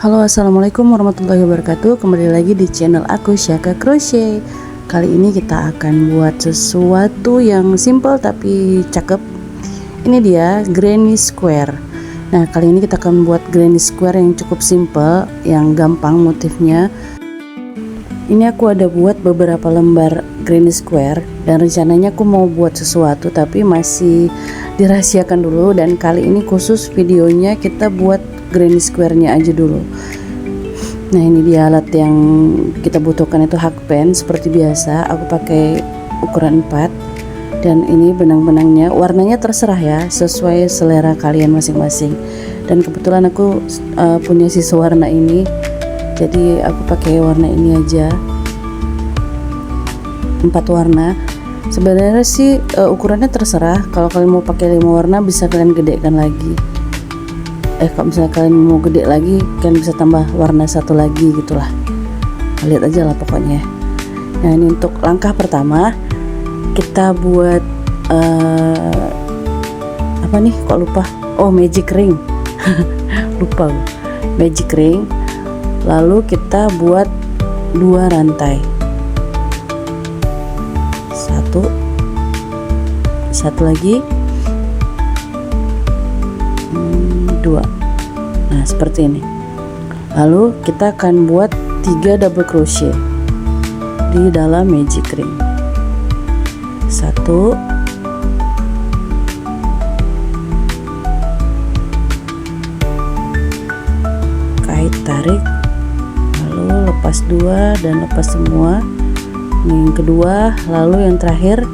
Halo, assalamualaikum warahmatullahi wabarakatuh. Kembali lagi di channel aku, Syaka Crochet. Kali ini kita akan buat sesuatu yang simple tapi cakep. Ini dia granny square. Nah, kali ini kita akan buat granny square yang cukup simple, yang gampang motifnya. Ini aku ada buat beberapa lembar granny square dan rencananya aku mau buat sesuatu tapi masih dirahasiakan dulu, dan kali ini khusus videonya kita buat granny square-nya aja dulu. Nah, ini dia alat yang kita butuhkan, itu hakpen seperti biasa. Aku pakai ukuran 4 dan ini benang-benangnya warnanya terserah ya, sesuai selera kalian masing-masing. Dan kebetulan aku punya sisa warna ini, jadi aku pakai warna ini aja, 4 warna. Sebenarnya sih ukurannya terserah, kalau kalian mau pakai 5 warna bisa kalian gedekan lagi. Kalau misalnya kalian mau gede lagi, kalian bisa tambah warna satu lagi gitulah. Lihat aja lah pokoknya. Nah, ini untuk langkah pertama kita buat apa nih, kok lupa. Oh, magic ring. Lupa magic ring. Lalu kita buat 2 rantai. Satu lagi, 2. Nah, seperti ini. Lalu kita akan buat 3 double crochet di dalam magic ring. 1, kait, tarik, lalu lepas 2 dan lepas semua. Ini yang kedua, lalu yang terakhir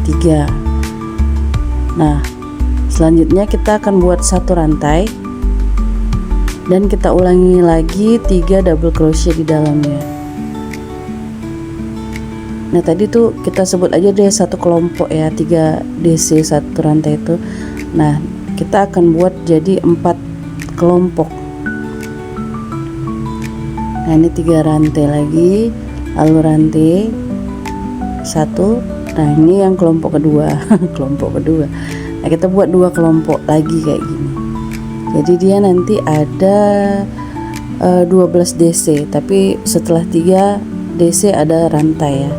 3. Nah, selanjutnya kita akan buat 1 rantai dan kita ulangi lagi 3 double crochet di dalamnya. Nah, tadi tuh kita sebut aja deh satu kelompok ya, 3 DC 1 rantai itu. Nah, kita akan buat jadi 4 kelompok. Nah, ini 3 rantai lagi, lalu rantai 1. Nah, ini yang kelompok kedua. Kelompok kedua. Nah, kita buat 2 kelompok lagi kayak gini. Jadi dia nanti ada 12 DC, tapi setelah 3 DC ada rantai ya.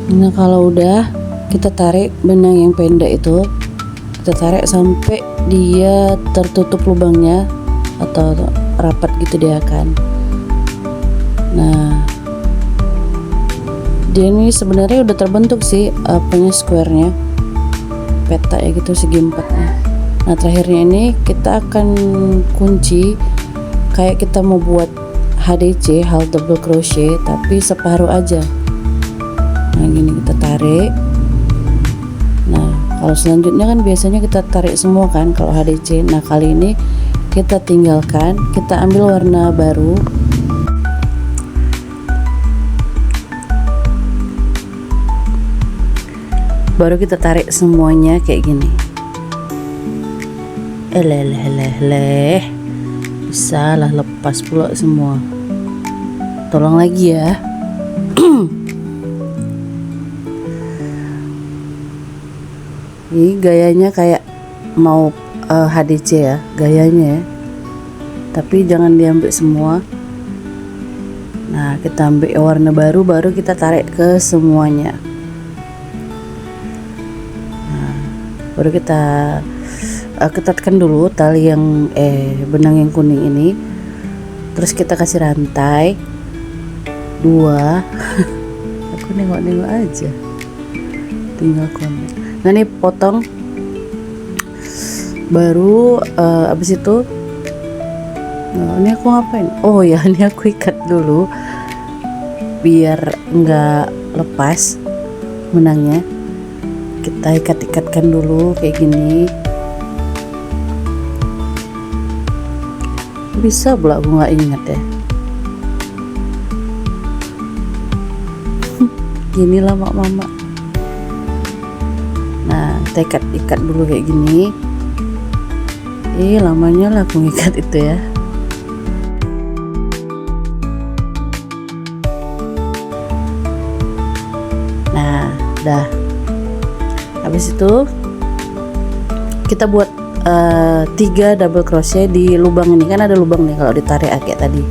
Nah, kalau udah, kita tarik benang yang pendek itu, kita tarik sampai dia tertutup lubangnya atau rapat gitu dia kan. Nah, dia ini sebenarnya udah terbentuk sih apanya, square-nya, peta ya gitu, segi 4-nya. Nah, terakhirnya ini kita akan kunci kayak kita mau buat HDC, half double crochet, tapi separuh aja. Nah, gini kita tarik. Nah, kalau selanjutnya kan biasanya kita tarik semua kan kalau HDC. Nah, kali ini kita tinggalkan, kita ambil warna baru. Baru kita tarik semuanya kayak gini. Bisa lah, lepas pula semua. Tolong lagi ya. Ini gayanya kayak mau HDC ya, gayanya ya. Tapi jangan diambil semua. Nah, kita ambil warna baru, baru kita tarik ke semuanya. Nah, baru kita ketatkan dulu tali yang benang yang kuning ini. Terus kita kasih rantai 2. Aku nengok-nengok aja, tinggal konek. Nah, ini potong. Baru abis itu ini aku ngapain? Oh ya, ini aku ikat dulu biar enggak lepas benangnya. Kita ikat-ikatkan dulu kayak gini. Bisa pula aku nggak ingat ya. Ginilah mak mama. kita ikat dulu kayak gini. Lamanya lah aku ngikat itu ya. Nah, dah. Habis itu kita buat 3 double crochet di lubang ini, kan ada lubang nih kalau ditarik kayak tadi.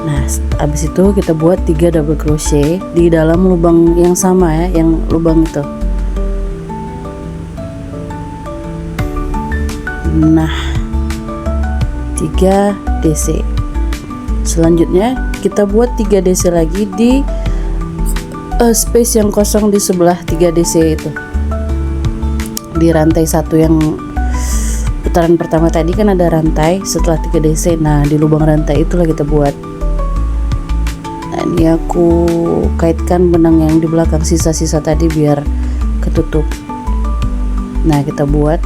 Nah, habis itu kita buat 3 double crochet di dalam lubang yang sama ya, yang lubang itu. Nah, 3 DC. Selanjutnya kita buat 3 DC lagi di space yang kosong di sebelah 3 DC itu. Di rantai 1 yang putaran pertama tadi kan ada rantai setelah 3 DC. Nah, di lubang rantai itulah kita buat. Nah, ini aku kaitkan benang yang di belakang sisa-sisa tadi biar ketutup. Nah, kita buat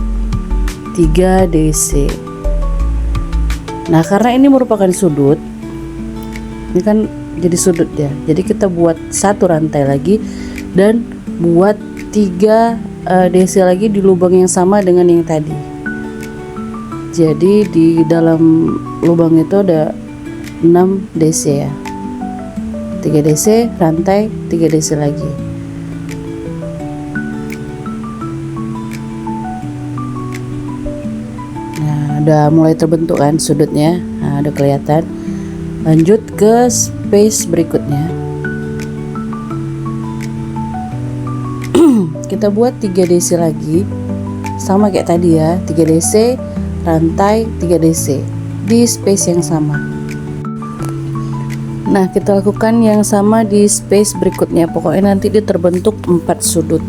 3 DC. Nah, karena ini merupakan sudut, ini kan jadi sudut ya, jadi kita buat 1 rantai lagi dan buat 3 DC lagi di lubang yang sama dengan yang tadi. Jadi di dalam lubang itu ada 6 DC ya, 3 DC rantai, 3 DC lagi. Udah mulai terbentuk kan sudutnya. Nah, udah kelihatan. Lanjut ke space berikutnya. Kita buat 3 DC lagi sama kayak tadi ya, 3 DC rantai, 3 DC di space yang sama. Nah, kita lakukan yang sama di space berikutnya. Pokoknya nanti dia terbentuk 4 sudut.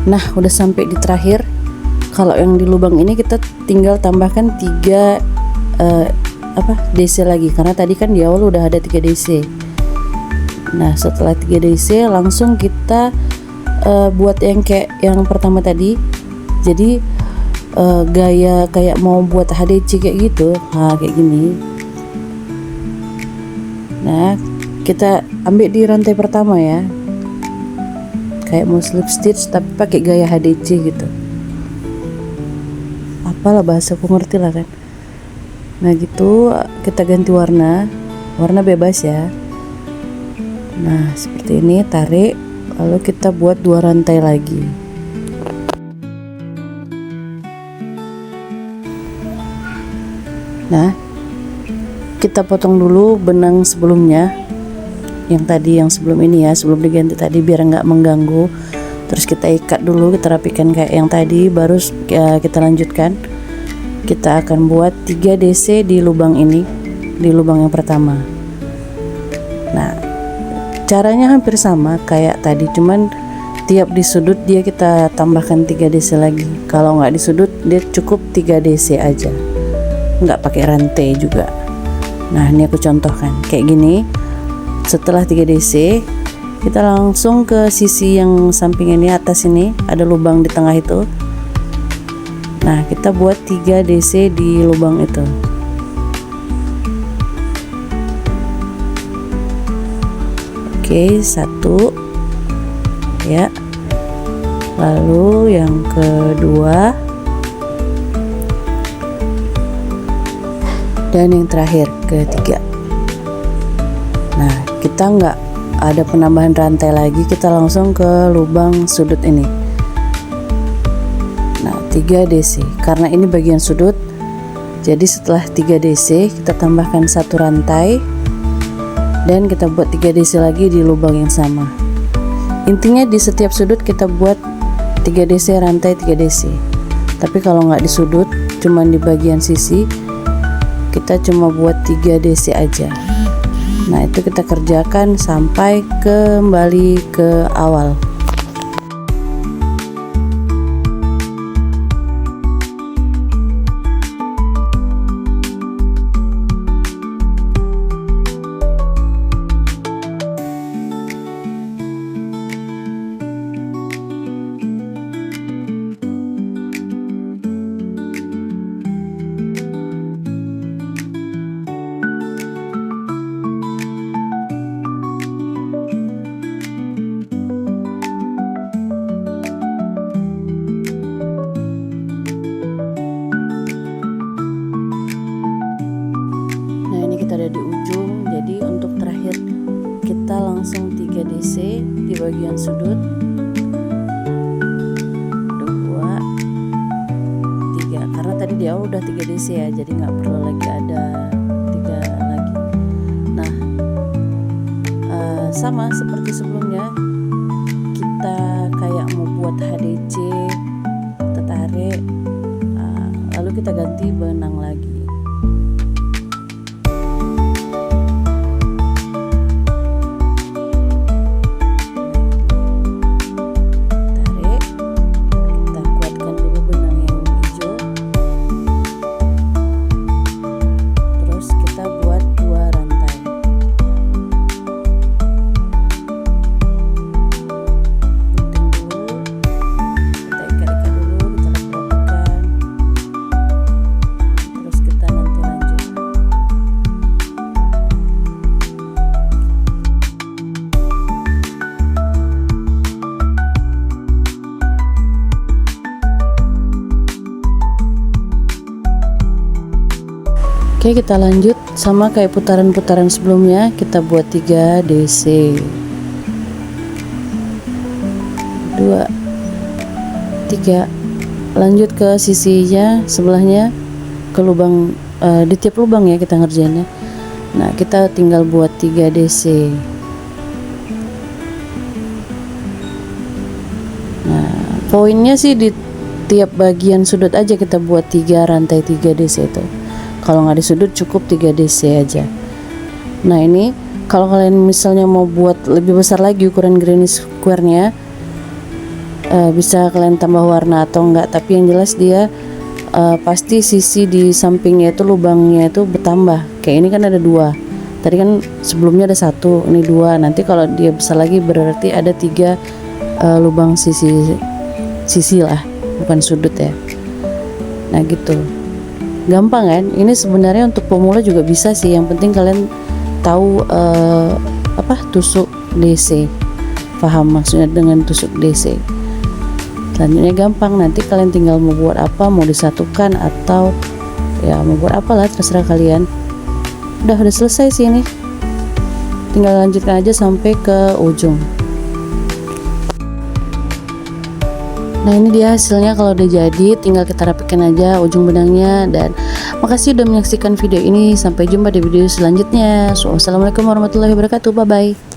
Nah, udah sampai di terakhir. Kalau yang di lubang ini kita tinggal tambahkan 3 DC lagi, karena tadi kan di awal udah ada 3 DC. Nah, setelah 3 DC langsung kita buat yang kayak yang pertama tadi. Jadi gaya kayak mau buat HDC kayak gitu. Nah, kayak gini. Nah, kita ambil di rantai pertama ya, kayak mau slip stitch tapi pakai gaya HDC gitu. Apalah bahasa aku ngerti lah kan. Nah, gitu kita ganti warna bebas ya. Nah, seperti ini, tarik, lalu kita buat 2 rantai lagi. Nah, kita potong dulu benang sebelumnya, yang sebelum ini ya, sebelum diganti tadi, biar nggak mengganggu. Terus kita ikat dulu, kita rapikan kayak yang tadi, baru kita lanjutkan. Kita akan buat 3 DC di lubang ini, di lubang yang pertama. Nah, caranya hampir sama kayak tadi, cuman tiap di sudut dia kita tambahkan 3 DC lagi. Kalau nggak di sudut dia cukup 3 DC aja, nggak pakai rantai juga. Nah, ini aku contohkan kayak gini. Setelah 3 DC, kita langsung ke sisi yang samping ini, atas ini ada lubang di tengah itu. Nah, kita buat 3 DC di lubang itu. Oke, 1 ya. Lalu yang kedua dan yang terakhir, ketiga. Nah, kita nggak ada penambahan rantai lagi, kita langsung ke lubang sudut ini. Nah, 3 DC, karena ini bagian sudut, jadi setelah 3 DC kita tambahkan 1 rantai dan kita buat 3 DC lagi di lubang yang sama. Intinya di setiap sudut kita buat 3 DC rantai, 3 DC. Tapi kalau nggak di sudut, cuman di bagian sisi, kita cuma buat 3 DC aja. Nah, itu kita kerjakan sampai kembali ke awal. ujung. Jadi untuk terakhir kita langsung 3 DC di bagian sudut. 2 3, karena tadi di awal udah 3 DC ya, jadi nggak perlu lagi ada 3 lagi. Nah, sama seperti sebelumnya, kita kayak mau buat HDC, kita tarik, lalu kita ganti benang lagi. Oke, kita lanjut sama kayak putaran-putaran sebelumnya, kita buat 3 DC. 2 3. Lanjut ke sisinya sebelahnya, ke lubang, di tiap lubang ya kita ngerjainnya. Nah, kita tinggal buat 3 DC. Nah, poinnya sih di tiap bagian sudut aja kita buat 3 rantai 3 DC itu. Kalau nggak di sudut cukup 3 DC aja. Nah, ini kalau kalian misalnya mau buat lebih besar lagi ukuran granny square-nya, bisa kalian tambah warna atau enggak, tapi yang jelas dia pasti sisi di sampingnya itu lubangnya itu bertambah. Kayak ini kan ada 2, tadi kan sebelumnya ada 1, ini 2. Nanti kalau dia besar lagi berarti ada 3 lubang sisi lah, bukan sudut ya. Nah gitu, gampang kan? Ini sebenarnya untuk pemula juga bisa sih, yang penting kalian tahu tusuk DC, paham maksudnya dengan tusuk DC. Selanjutnya gampang, nanti kalian tinggal mau buat apa, mau disatukan atau ya mau buat apalah, terserah kalian. Udah selesai sih ini, tinggal lanjutkan aja sampai ke ujung. Nah, ini dia hasilnya kalau udah jadi, tinggal kita rapikan aja ujung benangnya. Dan makasih udah menyaksikan video ini, sampai jumpa di video selanjutnya. Assalamualaikum warahmatullahi wabarakatuh, bye bye.